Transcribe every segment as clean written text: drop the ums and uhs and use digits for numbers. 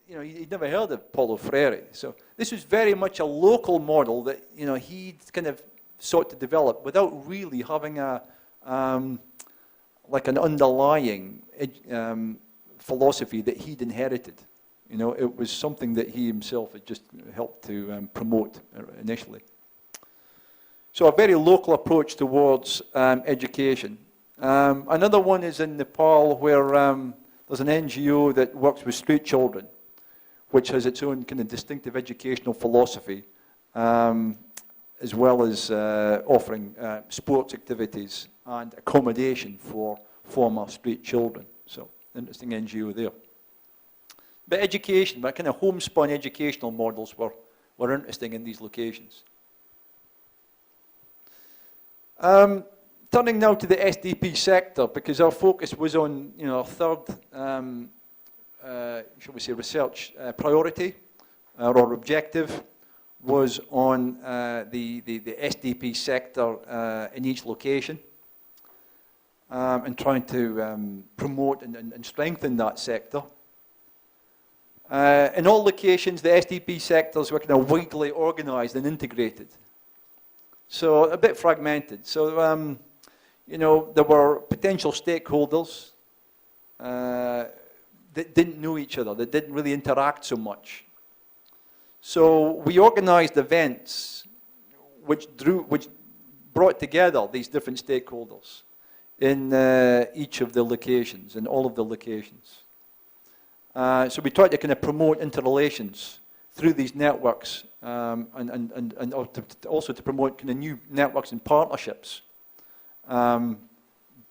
he'd never heard of Paulo Freire. So this was very much a local model that, he'd kind of sought to develop without really having like an underlying philosophy that he'd inherited. It was something that he himself had just helped to promote initially. So a very local approach towards education. Another one is in Nepal, where there's an NGO that works with street children, which has its own kind of distinctive educational philosophy, as well as offering sports activities and accommodation for former street children. So, interesting NGO there. But education, but kind of homespun educational models were interesting in these locations. Turning now to the SDP sector, because our focus was on, our third, shall we say, research priority, or objective, was on the SDP sector in each location, and trying to promote and strengthen that sector. In all locations, the SDP sectors were kind of widely organized and integrated. So a bit fragmented. So, there were potential stakeholders that didn't know each other, that didn't really interact so much. So we organized events which brought together these different stakeholders in each of the locations, in all of the locations. So we tried to kind of promote interrelations through these networks, and also to promote kind of new networks and partnerships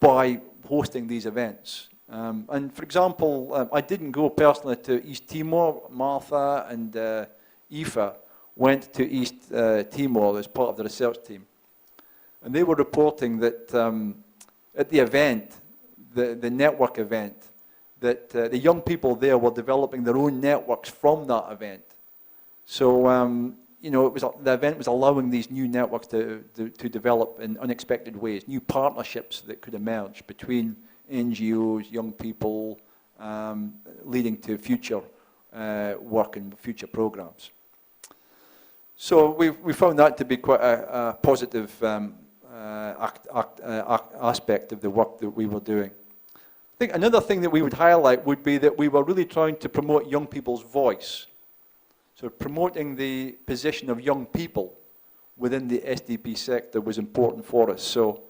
by hosting these events. And for example, I didn't go personally to East Timor. Martha and Aoife went to East Timor as part of the research team. And they were reporting that at the event, the network event, that the young people there were developing their own networks from that event. So, the event was allowing these new networks to develop in unexpected ways, new partnerships that could emerge between NGOs, young people, leading to future work and future programs. So we found that to be quite a positive aspect of the work that we were doing. I think another thing that we would highlight would be that we were really trying to promote young people's voice. So promoting the position of young people within the SDP sector was important for us. So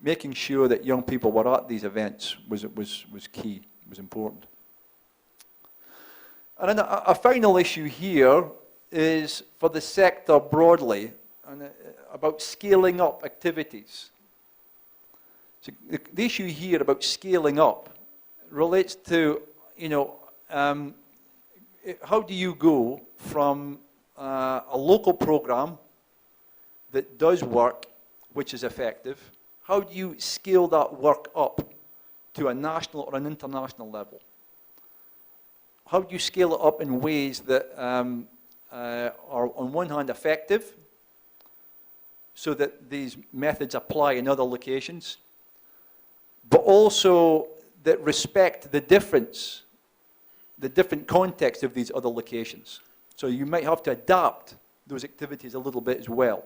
making sure that young people were at these events was key, was important. And then a final issue here is for the sector broadly, and about scaling up activities. So the issue here about scaling up relates to, how do you go from a local program that does work, which is effective, how do you scale that work up to a national or an international level? How do you scale it up in ways that are on one hand effective, so that these methods apply in other locations, but also that respect the different context of these other locations. So you might have to adapt those activities a little bit as well.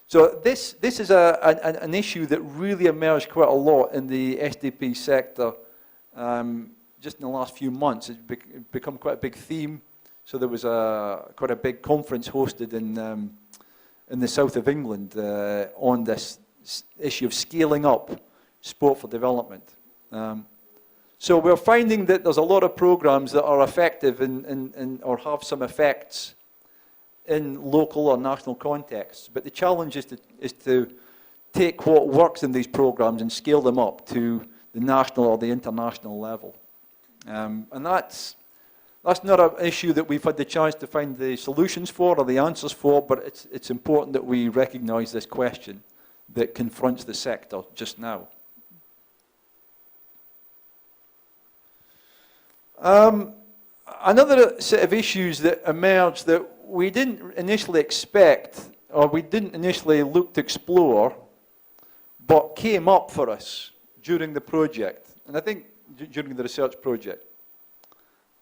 So this is an issue that really emerged quite a lot in the SDP sector just in the last few months. It's become quite a big theme. So there was quite a big conference hosted in the south of England on this issue of scaling up sport for development. So we're finding that there's a lot of programs that are effective or have some effects in local or national contexts. But the challenge is to take what works in these programs and scale them up to the national or the international level. And that's not an issue that we've had the chance to find the solutions for or the answers for, but it's important that we recognize this question that confronts the sector just now. Another set of issues that emerged that we didn't initially expect, or we didn't initially look to explore, but came up for us during the project, and I think during the research project,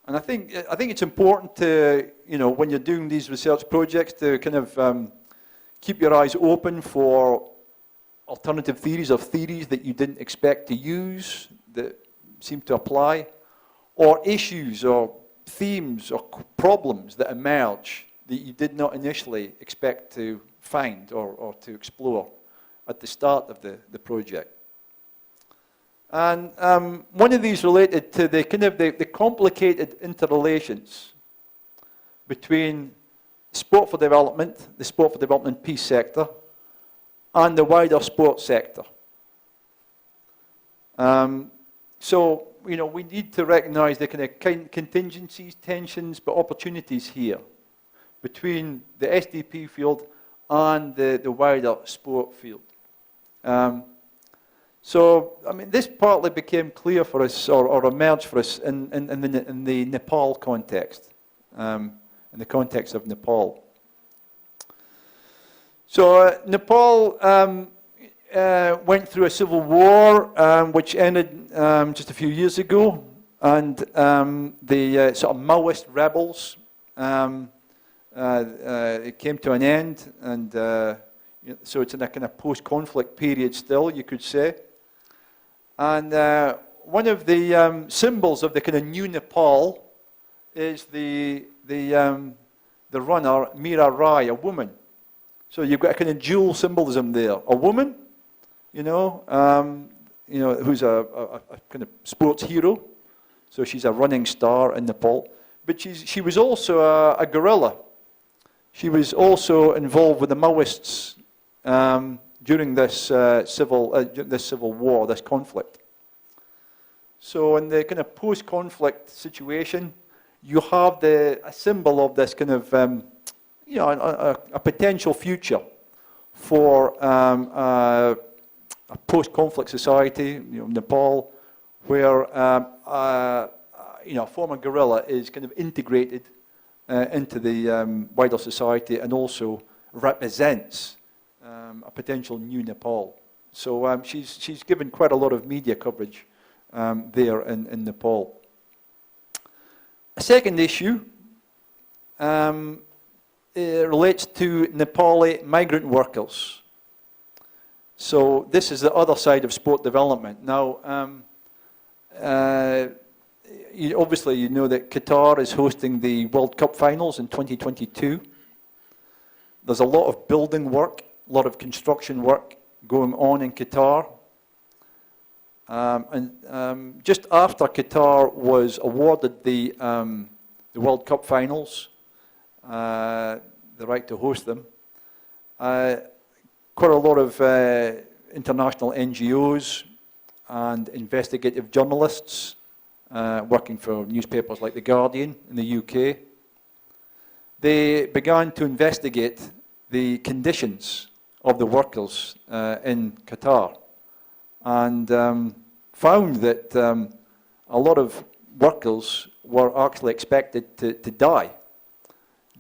And I think it's important to, when you're doing these research projects, to kind of keep your eyes open for alternative theories or theories that you didn't expect to use that seem to apply, or issues or themes or problems that emerge that you did not initially expect to find or to explore at the start of the project. And one of these related to the kind of the complicated interrelations between sport for development, the sport for development peace sector, and the wider sports sector. So, we need to recognize the kind of contingencies, tensions, but opportunities here between the SDP field and the wider sport field. So, this partly became clear for us, or emerged for us in the Nepal context, in the context of Nepal. So, Nepal went through a civil war, which ended just a few years ago, and the sort of Maoist rebels, it came to an end, and so it's in a kind of post-conflict period still, you could say. And one of the symbols of the kind of new Nepal is the runner Meera Rai, a woman. So you've got a kind of dual symbolism there: a woman, who's a kind of sports hero. So she's a running star in Nepal, but she was also a guerrilla. She was also involved with the Maoists during this civil war, this conflict. So in the kind of post-conflict situation, you have a symbol of this kind of, a potential future for a post-conflict society, Nepal, where a former guerrilla is kind of integrated into the wider society and also represents a potential new Nepal. So she's given quite a lot of media coverage there in Nepal. A second issue relates to Nepali migrant workers. So this is the other side of sport development. Now, obviously you know that Qatar is hosting the World Cup finals in 2022. There's a lot of building work, a lot of construction work going on in Qatar. And just after Qatar was awarded the World Cup finals, the right to host them, quite a lot of international NGOs and investigative journalists working for newspapers like The Guardian in the UK, they began to investigate the conditions of the workers in Qatar, and found that a lot of workers were actually expected to die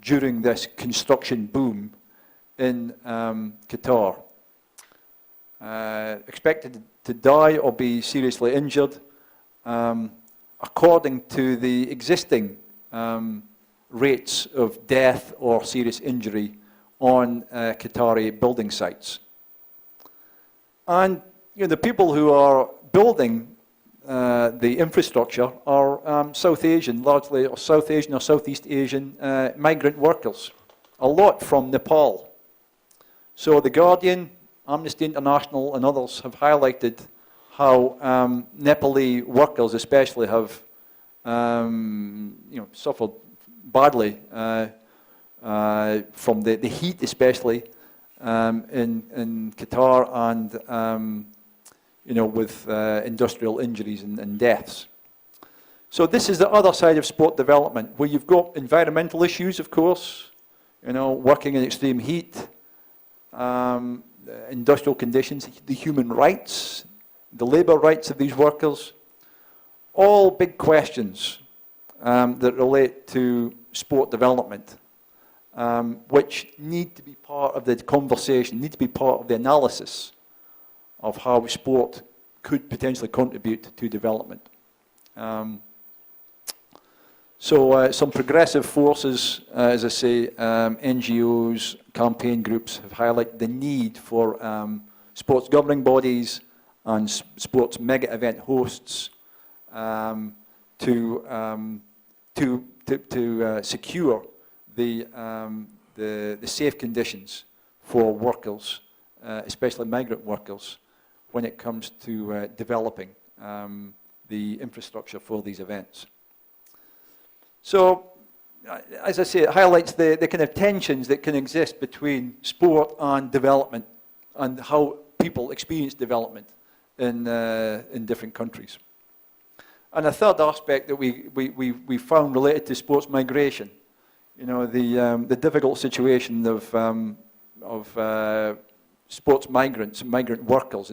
during this construction boom in Qatar. Expected to die or be seriously injured, according to the existing rates of death or serious injury on Qatari building sites. And the people who are building the infrastructure are South Asian, largely, or South Asian or Southeast Asian migrant workers, a lot from Nepal. So The Guardian, Amnesty International, and others have highlighted how Nepali workers especially have suffered badly from the heat, especially in Qatar, and with industrial injuries and deaths. So this is the other side of sport development, where you've got environmental issues, of course, working in extreme heat, industrial conditions, the human rights, the labour rights of these workers, all big questions that relate to sport development, which need to be part of the conversation, need to be part of the analysis of how sport could potentially contribute to development. So some progressive forces, as I say, NGOs, campaign groups have highlighted the need for sports governing bodies and sports mega event hosts to secure the safe conditions for workers, especially migrant workers, when it comes to developing the infrastructure for these events. So, as I say, it highlights the kind of tensions that can exist between sport and development and how people experience development in different countries. And a third aspect that we found related to sports migration, you know, the difficult situation of sports migrants and migrant workers.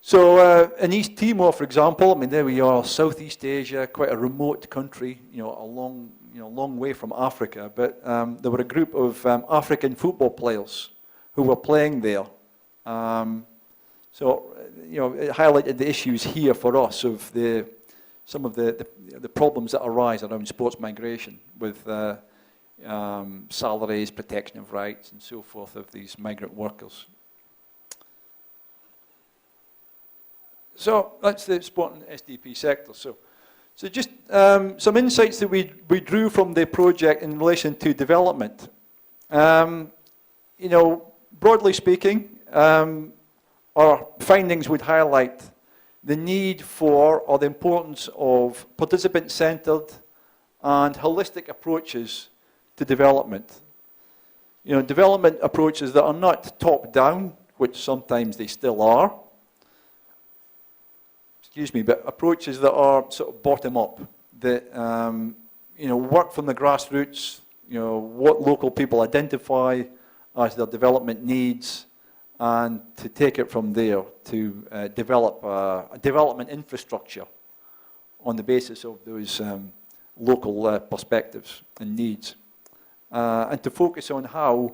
So in East Timor, for example, I mean, there we are, Southeast Asia, quite a remote country, you know, a long way from Africa. But there were a group of African football players who were playing there. So, you know, it highlighted the issues here for us of some of the problems that arise around sports migration with salaries, protection of rights, and so forth of these migrant workers. So that's the sport and SDP sector. So just some insights that we drew from the project in relation to development. You know, broadly speaking, our findings would highlight the need for, or the importance of, participant-centered and holistic approaches to development. You know, development approaches that are not top-down, which sometimes they still are, but approaches that are sort of bottom-up, that you know, work from the grassroots, you know, what local people identify as their development needs, and to take it from there to develop a development infrastructure on the basis of those local perspectives and needs. And to focus on how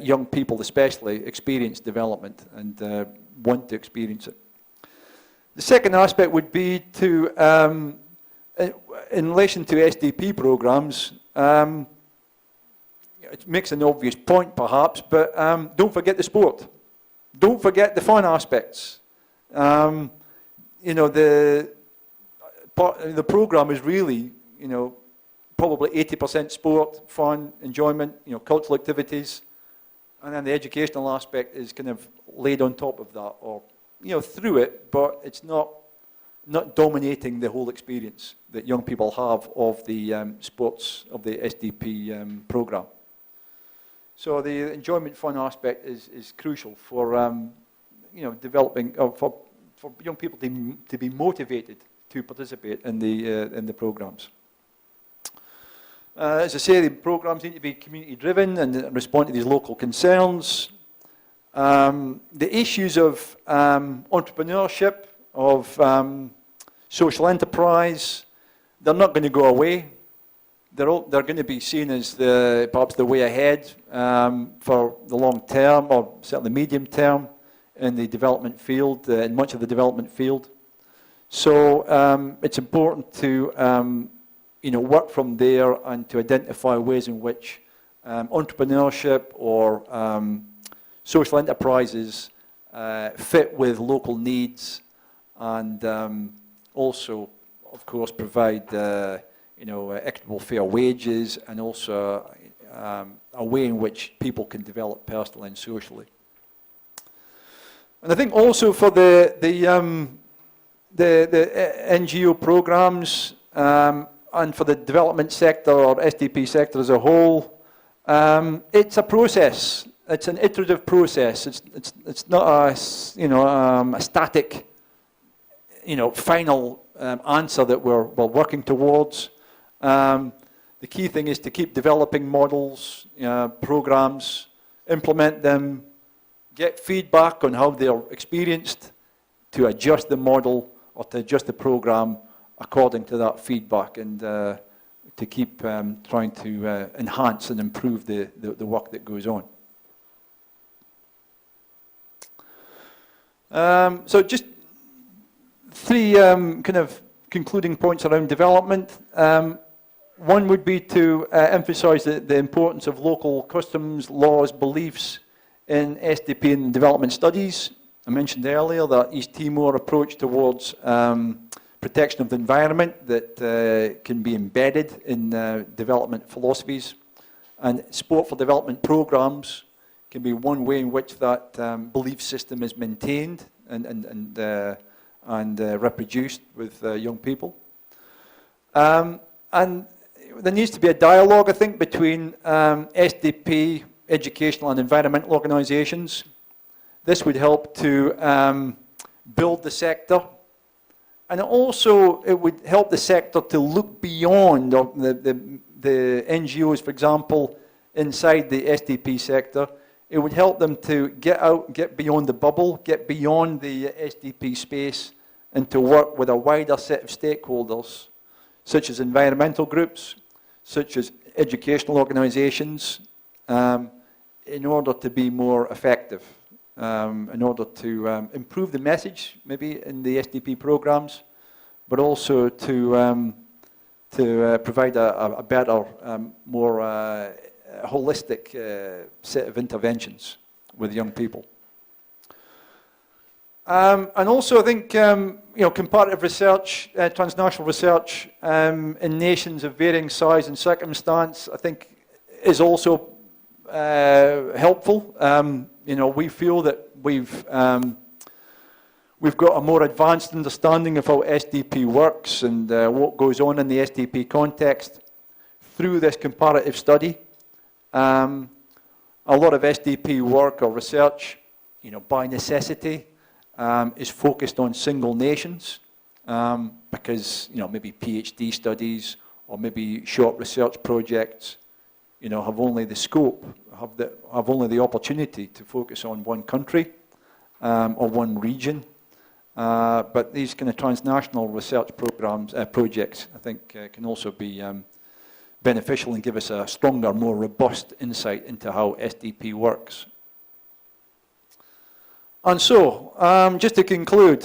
young people especially experience development and want to experience it. The second aspect would be to, in relation to SDP programs, it makes an obvious point perhaps, but don't forget the sport. Don't forget the fun aspects. You know, the program is really, you know, probably 80% sport, fun, enjoyment, you know, cultural activities, and then the educational aspect is kind of laid on top of that, or, you know, through it, but it's not dominating the whole experience that young people have of the sports, of the SDP program. So the enjoyment fun aspect is crucial for you know, developing, for young people to be motivated to participate in the programs. As I say, the programs need to be community driven and respond to these local concerns. The issues of entrepreneurship, of social enterprise, they're not going to go away. They're going to be seen as perhaps the way ahead for the long term, or certainly medium term, in the development field, in much of the development field. So it's important to you know, work from there and to identify ways in which entrepreneurship or social enterprises fit with local needs, and also, of course, provide you know, equitable fair wages, and also a way in which people can develop personally and socially. And I think also for the NGO programs and for the development sector or SDP sector as a whole, it's a process. It's an iterative process. It's not a, you know, a static, you know, final answer that we're working towards. The key thing is to keep developing models, programs, implement them, get feedback on how they're experienced, to adjust the model or to adjust the program according to that feedback, and to keep trying to enhance and improve the work that goes on. So just three kind of concluding points around development. One would be to emphasise the importance of local customs, laws, beliefs in SDP and development studies. I mentioned earlier that East Timor approach towards protection of the environment that can be embedded in development philosophies. And sport for development programs can be one way in which that belief system is maintained and reproduced with young people. And there needs to be a dialogue, I think, between SDP, educational and environmental organisations. This would help to build the sector, and also it would help the sector to look beyond the NGOs, for example, inside the SDP sector. It would help them to get out, get beyond the bubble, get beyond the SDP space, and to work with a wider set of stakeholders, such as environmental groups, such as educational organisations, in order to be more effective, in order to improve the message, maybe in the SDP programs, but also to provide a better, more holistic set of interventions with young people. And also, I think comparative research, transnational research in nations of varying size and circumstance, I think, is also helpful. We feel that we've got a more advanced understanding of how SDP works and what goes on in the SDP context through this comparative study. A lot of SDP work or research, by necessity, is focused on single nations because, maybe PhD studies or maybe short research projects, have only the scope, have only the opportunity to focus on one country or one region. But these kind of transnational research programs, projects, I think, can also be beneficial and give us a stronger, more robust insight into how SDP works. And so, just to conclude,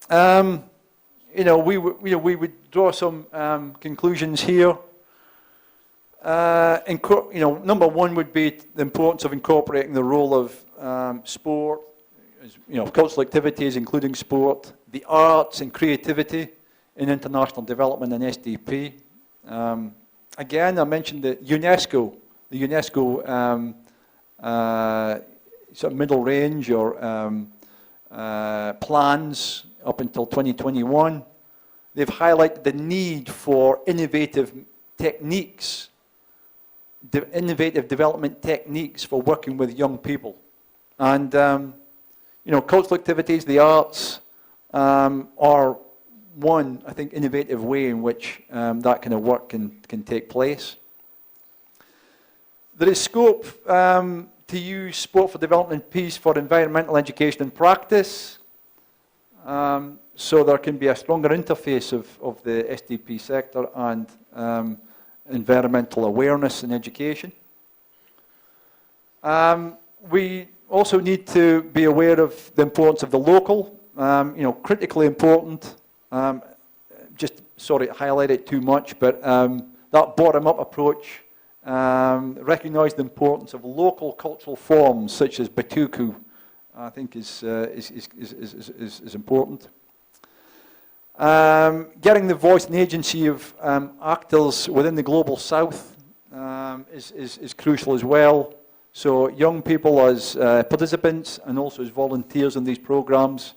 we would draw some conclusions here. Number one would be the importance of incorporating the role of sport, cultural activities, including sport, the arts and creativity in international development and SDP. Again, I mentioned the UNESCO sort of middle range or plans up until 2021. They've highlighted the need for innovative techniques, innovative development techniques for working with young people. And, cultural activities, the arts, are one, I think, innovative way in which that kind of work can take place. There is scope to use sport for development piece for environmental education and practice. So there can be a stronger interface of the SDP sector and environmental awareness and education. We also need to be aware of the importance of the local, critically important. Just sorry to highlight it too much, but that bottom-up approach recognise the importance of local cultural forms such as Batuku, I think is important. Getting the voice and agency of actors within the global south is crucial as well. So young people as participants and also as volunteers in these programs,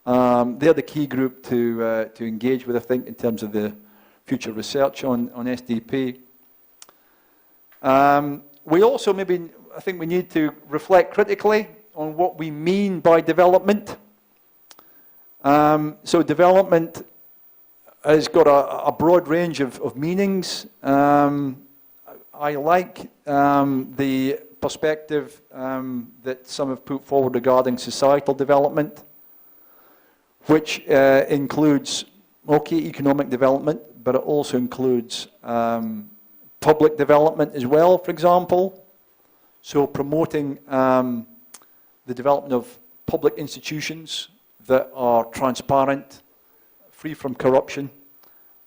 they're the key group to engage with, I think, in terms of the future research on SDP. We also I think we need to reflect critically on what we mean by development. So development has got a broad range of meanings. I like the perspective that some have put forward regarding societal development, which includes, economic development, but it also includes public development as well, for example. So promoting the development of public institutions that are transparent, free from corruption,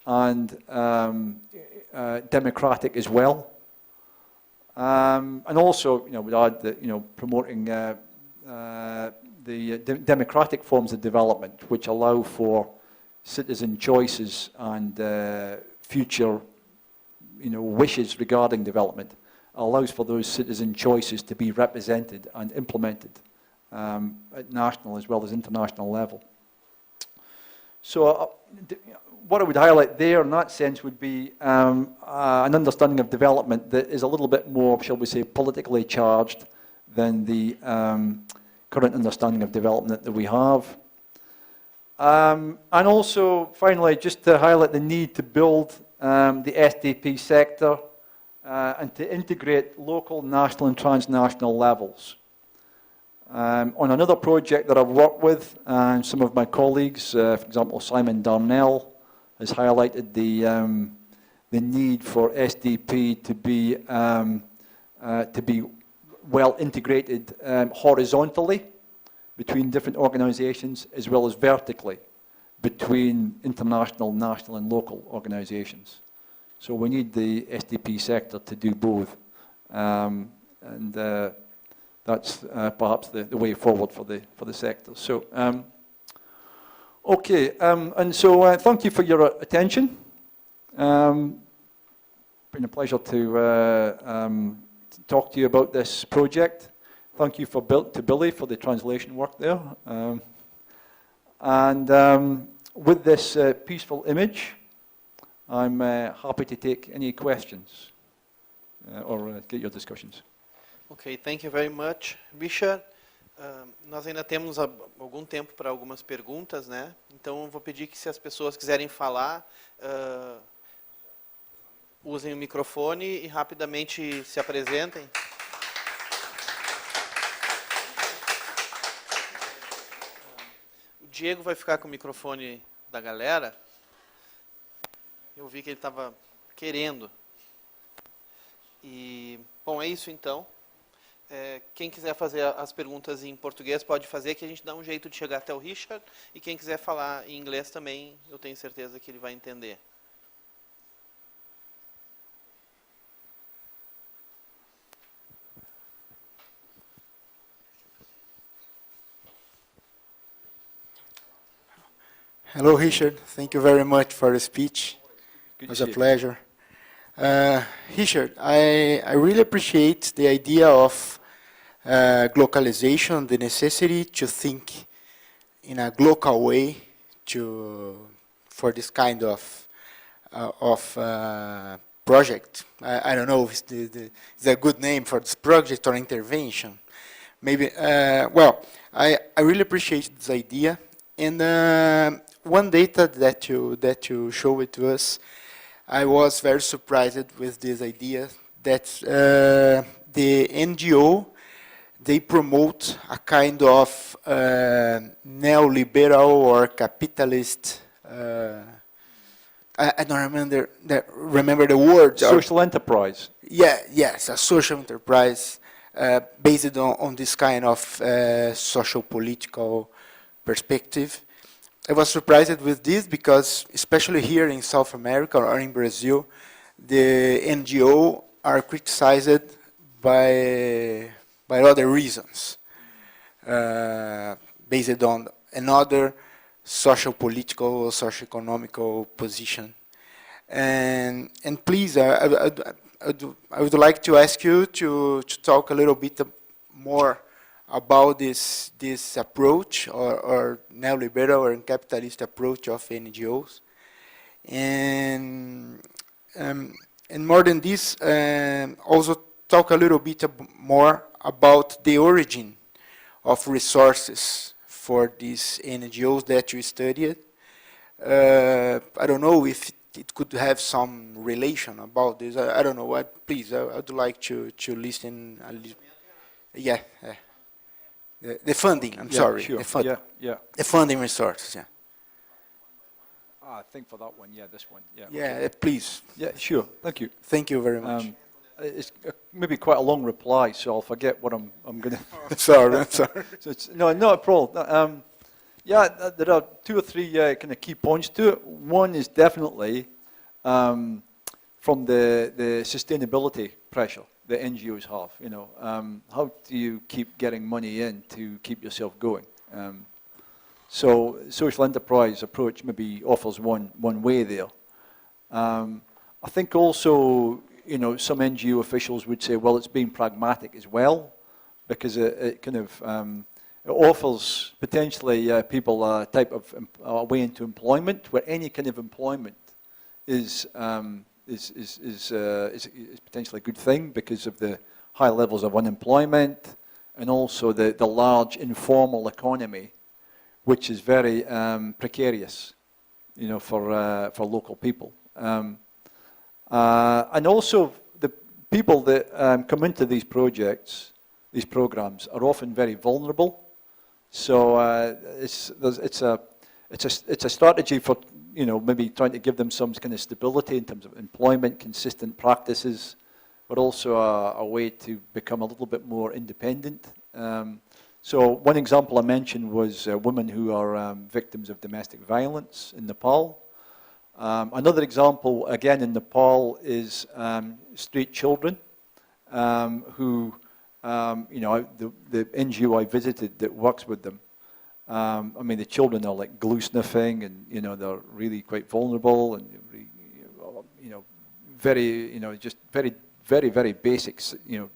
and democratic as well. And also, we'd add that, promoting the democratic forms of development, which allow for citizen choices and future, wishes regarding development, allows for those citizen choices to be represented and implemented at national as well as international level. So what I would highlight there in that sense would be an understanding of development that is a little bit more, shall we say, politically charged than the current understanding of development that we have. And also, finally, just to highlight the need to build the SDP sector and to integrate local, national and transnational levels. On another project that I've worked with, and some of my colleagues, for example, Simon Darnell, has highlighted the need for SDP to be well integrated horizontally between different organizations, as well as vertically between international, national and local organizations. So we need the SDP sector to do both. That's perhaps the way forward for the sector. So, okay, and so thank you for your attention. Been a pleasure to talk to you about this project. Thank you to Billy for the translation work there. With this peaceful image, I'm happy to take any questions or get your discussions. Ok, thank you very much, Richard. Nós ainda temos algum tempo para algumas perguntas, né? Então, eu vou pedir que, se as pessoas quiserem falar, usem o microfone e rapidamente se apresentem. O Diego vai ficar com o microfone da galera. Eu vi que ele estava querendo. E, bom, é isso então. Quem quiser fazer as perguntas em português pode fazer, que a gente dá um jeito de chegar até o Richard. E quem quiser falar em inglês também, eu tenho certeza que ele vai entender. Hello, Richard. Thank you very much for the speech. It was a pleasure. Richard, I really appreciate the idea of globalization, the necessity to think in a global way for this kind of project. I don't know if it's a good name for this project or intervention. Maybe. Well, I really appreciate this idea. And one data that you showed to us, I was very surprised with this idea that the NGO, they promote a kind of neoliberal or capitalist. I don't remember the word. Social enterprise. Yeah, yes, a social enterprise based on this kind of social political perspective. I was surprised with this because, especially here in South America or in Brazil, the NGO are criticized by other reasons, based on another social political or socio economical position. And please, I would like to ask you to talk a little bit more about this approach or neoliberal or capitalist approach of NGOs, and more than this, also talk a little bit more about the origin of resources for these NGOs that you studied. I don't know if it could have some relation about this. I don't know. Please, I would like to listen. Yeah. The funding, I'm sorry. Sure. The funding resources, yeah. I think for that one, this one. Yeah, okay. Please. Yeah, sure. Thank you. Thank you very much. It's maybe quite a long reply, so I'll forget what I'm going to... Sorry. So no, not a problem. Yeah, there are 2 or 3 kind of key points to it. One is definitely from the sustainability pressure that NGOs have. You know, how do you keep getting money in to keep yourself going? So social enterprise approach maybe offers one way there. I think also, you know, some NGO officials would say, well, it's being pragmatic as well, because it kind of it offers potentially people a type of a way into employment, where any kind of employment is potentially a good thing because of the high levels of unemployment and also the large informal economy, which is very precarious, you know, for local people. And also the people that come into these projects, these programs, are often very vulnerable. So it's a strategy for, you know, maybe trying to give them some kind of stability in terms of employment, consistent practices, but also a way to become a little bit more independent. So one example I mentioned was women who are victims of domestic violence in Nepal. Another example, again in Nepal, is street children who, you know, the NGO I visited that works with them. I mean, the children are like glue sniffing, and you know, they're really quite vulnerable, and you know, very, you know, just very basic, you know,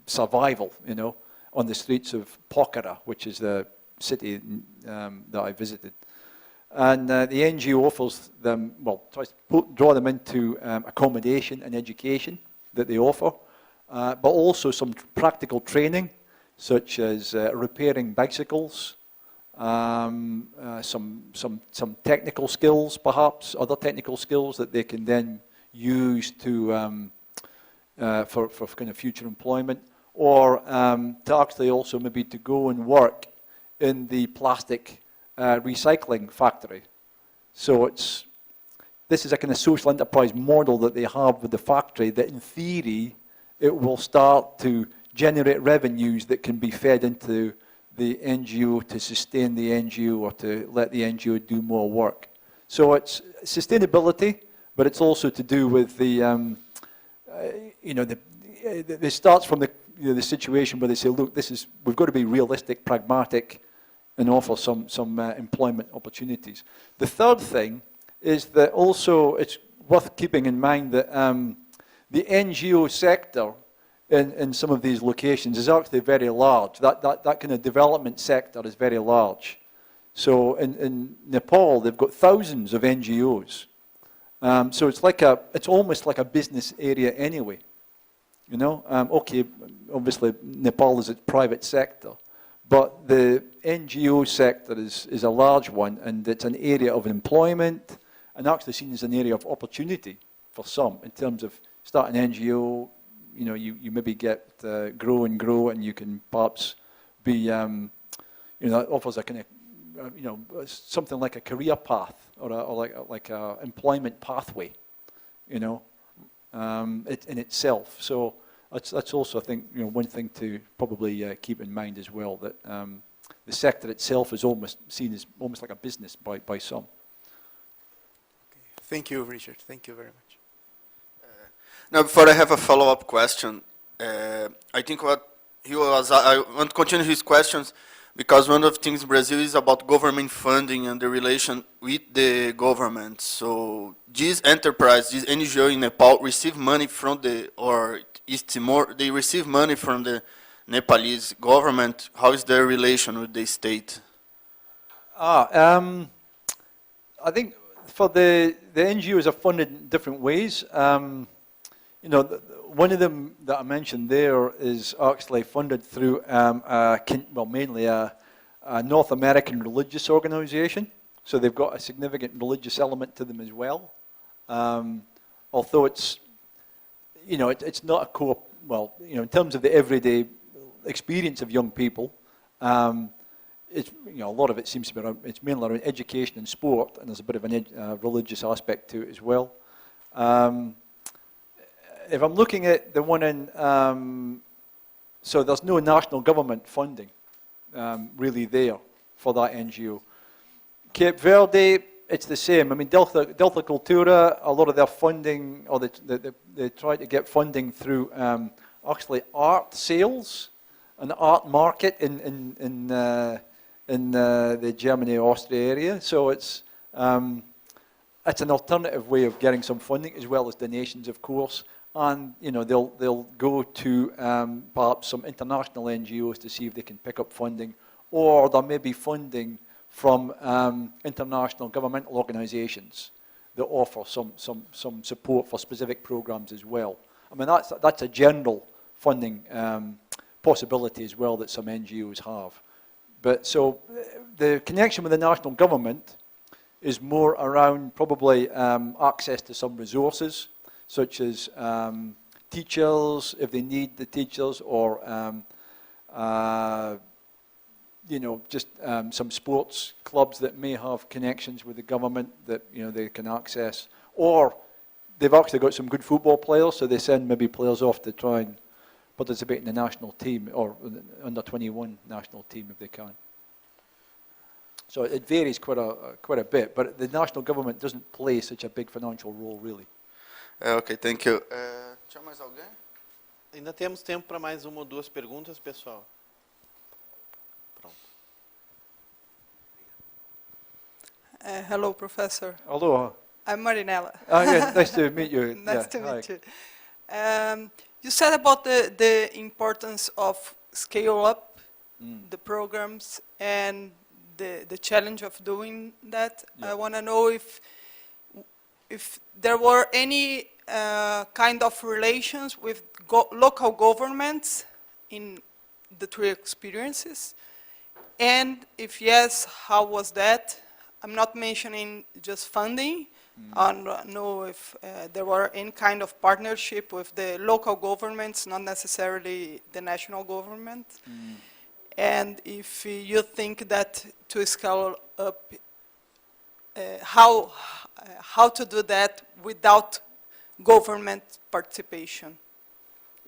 survival, you know, on the streets of Pokhara, which is the city that I visited. And the NGO offers them, well, tries to draw them into accommodation and education that they offer, but also some practical training, such as repairing bicycles, some technical skills, perhaps other technical skills that they can then use to for kind of future employment, or to actually also maybe to go and work in the plastic recycling factory. So this is a kind of social enterprise model that they have with the factory, that in theory it will start to generate revenues that can be fed into the NGO to sustain the NGO or to let the NGO do more work. So it's sustainability, but it's also to do with the, you know, it starts from the, you know, the situation where they say, look, we've got to be realistic, pragmatic, and offer some employment opportunities. The third thing is that also it's worth keeping in mind that the NGO sector in some of these locations is actually very large. That kind of development sector is very large. So in Nepal, they've got thousands of NGOs. So it's almost like a business area anyway. You know, okay, obviously Nepal is its private sector, but the NGO sector is a large one, and it's an area of employment, and actually seen as an area of opportunity for some in terms of starting an NGO. You know, you maybe get grow, and you can perhaps be, you know, it offers a kind of, you know, something like a career path or like a employment pathway, you know, in itself. So that's also, I think, you know, one thing to probably keep in mind as well, that the sector itself is almost seen as almost like a business by some. Okay. Thank you, Richard. Thank you very much. Now, before I have a follow-up question, I think what he was, I want to continue his questions, because one of the things in Brazil is about government funding and the relation with the government. So this enterprise, this NGO in Nepal, receive money from they receive money from the Nepalese government. How is their relation with the state? I think for the NGOs are funded in different ways. You know, one of them that I mentioned there is actually funded through, mainly a North American religious organization. So they've got a significant religious element to them as well. Although it's, you know, it's not a core, well, you know, in terms of the everyday experience of young people, it's, you know, a lot of it seems to be around, it's mainly around education and sport, and there's a bit of a religious aspect to it as well. If I'm looking at the one in, so there's no national government funding really there for that NGO. Cape Verde, it's the same. I mean, Delta Cultura, a lot of their funding, or they try to get funding through actually art sales, an art market in the Germany-Austria area. So it's an alternative way of getting some funding, as well as donations, of course. And you know, they'll go to perhaps some international NGOs to see if they can pick up funding, or there may be funding from international governmental organisations that offer some support for specific programs as well. I mean, that's a general funding possibility as well that some NGOs have. But so the connection with the national government is more around probably access to some resources, such as teachers, if they need the teachers, or you know, just some sports clubs that may have connections with the government that, you know, they can access. Or they've actually got some good football players, so they send maybe players off to try and participate in the national team, or under 21 national team if they can. So it varies quite a bit, but the national government doesn't play such a big financial role, really. Ok, thank you. Tinha mais alguém? Ainda temos tempo para mais uma ou duas perguntas, pessoal. Pronto. Hello, Professor. Hello. I'm Marinella. Yeah, nice to meet you. Nice to meet you. You said about the importance of scale up the programs and the challenge of doing that. Yeah. I want to know if there were any kind of relations with local governments in the three experiences, and if yes, how was that? I'm not mentioning just funding. I don't know if there were any kind of partnership with the local governments, not necessarily the national government. And if you think that to scale up, how to do that without government participation,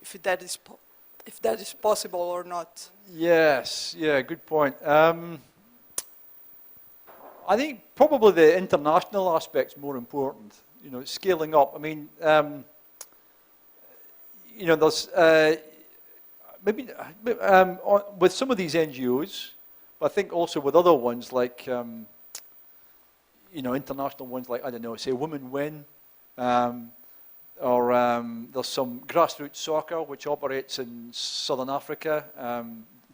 if that is possible or not. Yes, yeah, good point. I think probably the international aspect's more important. You know, scaling up. I mean, you know, there's maybe with some of these NGOs, but I think also with other ones like you know, international ones like, I don't know, say Women Win, or there's some grassroots soccer which operates in Southern Africa,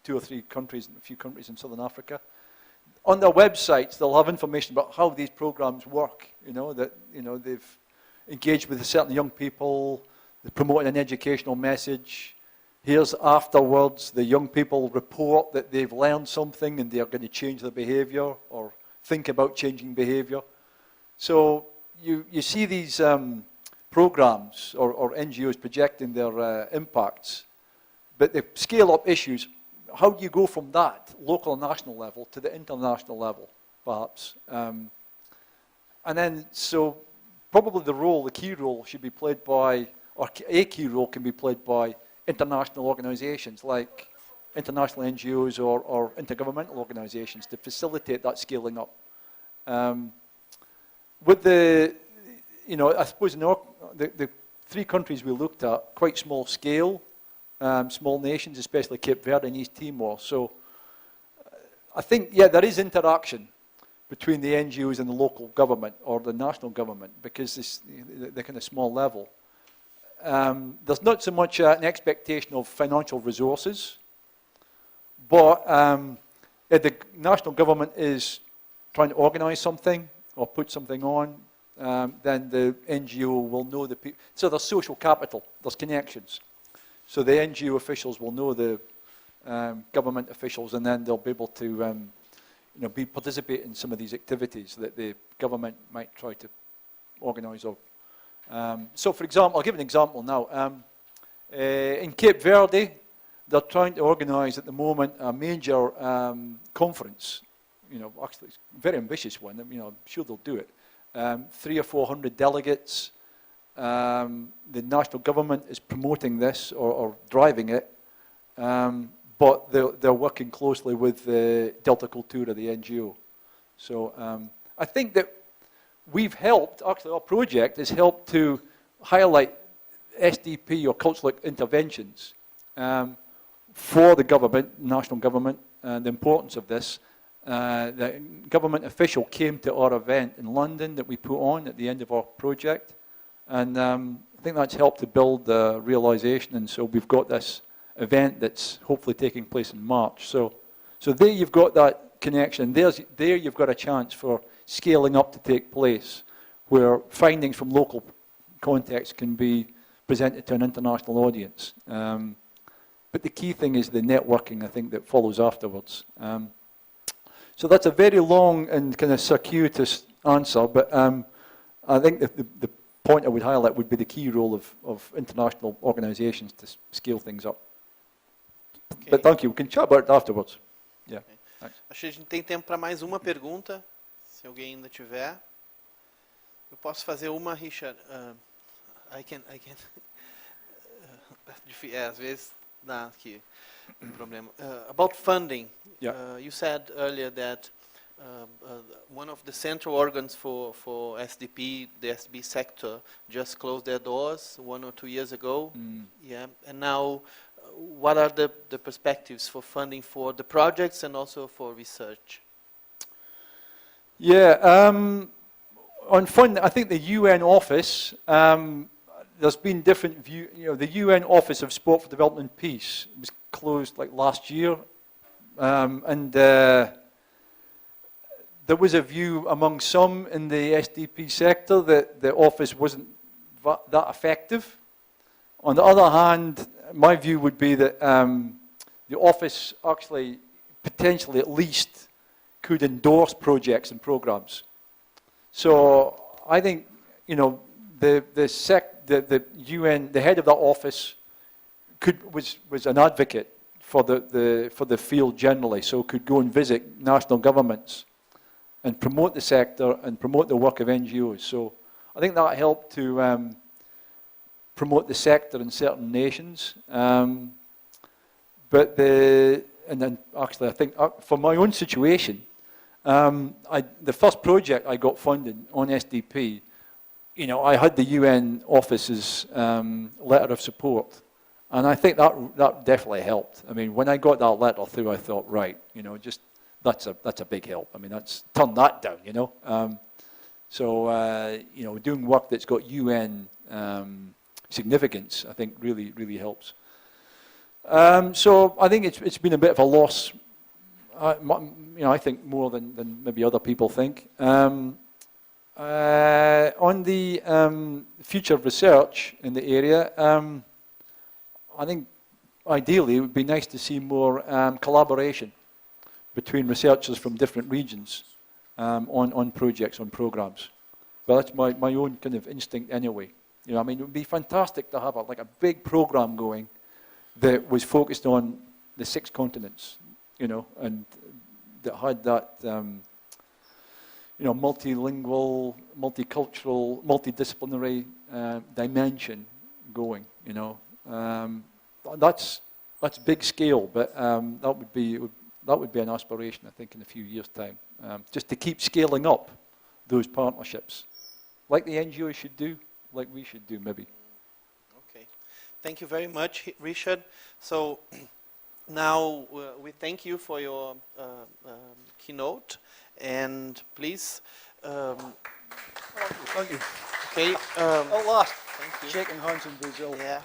2 or 3 countries, a few countries in Southern Africa. On their websites, they'll have information about how these programs work. You know, that, you know, they've engaged with certain young people, they're promoting an educational message. Here's afterwards, the young people report that they've learned something and they're going to change their behavior or think about changing behavior. So you see these programs or NGOs projecting their impacts, but the scale-up issues, how do you go from that local and national level to the international level, perhaps? And then, so probably the key role should be played by, or a key role can be played by international organizations like international NGOs or intergovernmental organizations to facilitate that scaling up. With the, you know, I suppose in the 3 countries we looked at, quite small scale, small nations, especially Cape Verde and East Timor. So I think, yeah, there is interaction between the NGOs and the local government or the national government because they're kind of small level. There's not so much an expectation of financial resources, but if the national government is trying to organize something or put something on, then the NGO will know the people. So there's social capital, there's connections. So the NGO officials will know the government officials, and then they'll be able to you know, participate in some of these activities that the government might try to organize. So for example, I'll give an example now. In Cape Verde, they're trying to organize at the moment a major conference. You know, actually, it's a very ambitious one. You know, I'm sure they'll do it. 300 or 400 delegates. The national government is promoting this or driving it, but they're working closely with Delta Cultura, the NGO. So I think that we've helped, actually our project has helped to highlight SDP or cultural interventions for the government, national government, and the importance of this. The government official came to our event in London that we put on at the end of our project, and I think that's helped to build the realization, and so we've got this event that's hopefully taking place in March. So there you've got that connection. There you've got a chance for scaling up to take place, where findings from local context can be presented to an international audience. But the key thing is the networking, I think, that follows afterwards. So that's a very long and kind of circuitous answer, but I think the point I would highlight would be the key role of international organizations to scale things up. Okay. But thank you. We can chat about it afterwards. Yeah. Okay. Thanks. Acho que a gente tem tempo para mais uma pergunta, se alguém ainda tiver. Eu posso fazer uma, Richard. I can. Às vezes dá aqui um problema. About funding, Yeah. you said earlier that one of the central organs for SDP, the SB sector, just closed their doors 1 or 2 years ago. Yeah, and now, what are the perspectives for funding for the projects and also for research? Yeah, on funding, I think the UN office, there's been different view. You know, the UN Office of Sport for Development and Peace was closed like last year, and there was a view among some in the SDP sector that the office wasn't that effective. On the other hand, my view would be that the office actually potentially at least could endorse projects and programs. So I think, you know, the UN, the head of that office was an advocate for the field generally, so could go and visit national governments and promote the sector and promote the work of NGOs. So I think that helped to promote the sector in certain nations. But then actually I think for my own situation, the first project I got funded on SDP, you know, I had the UN office's letter of support, and I think that definitely helped. I mean, when I got that letter through, I thought, right, you know, just that's a big help. I mean, turn that down, you know. You know, doing work that's got UN significance, I think, really helps. So I think it's been a bit of a loss. You know, I think more than maybe other people think. On the future of research in the area, I think ideally it would be nice to see more collaboration between researchers from different regions on projects, on programs. But that's my own kind of instinct anyway. You know, I mean, it would be fantastic to have a big program going that was focused on the 6 continents, you know, and that had that, you know, multilingual, multicultural, multidisciplinary dimension going, you know. That's big scale, but that would be an aspiration, I think, in a few years' time, just to keep scaling up those partnerships, like the NGOs should do, like we should do, maybe. Okay, thank you very much, Richard. So now we thank you for your keynote, and please. Thank you. Okay. At last, Thank you. shaking hands in Brazil. Yeah.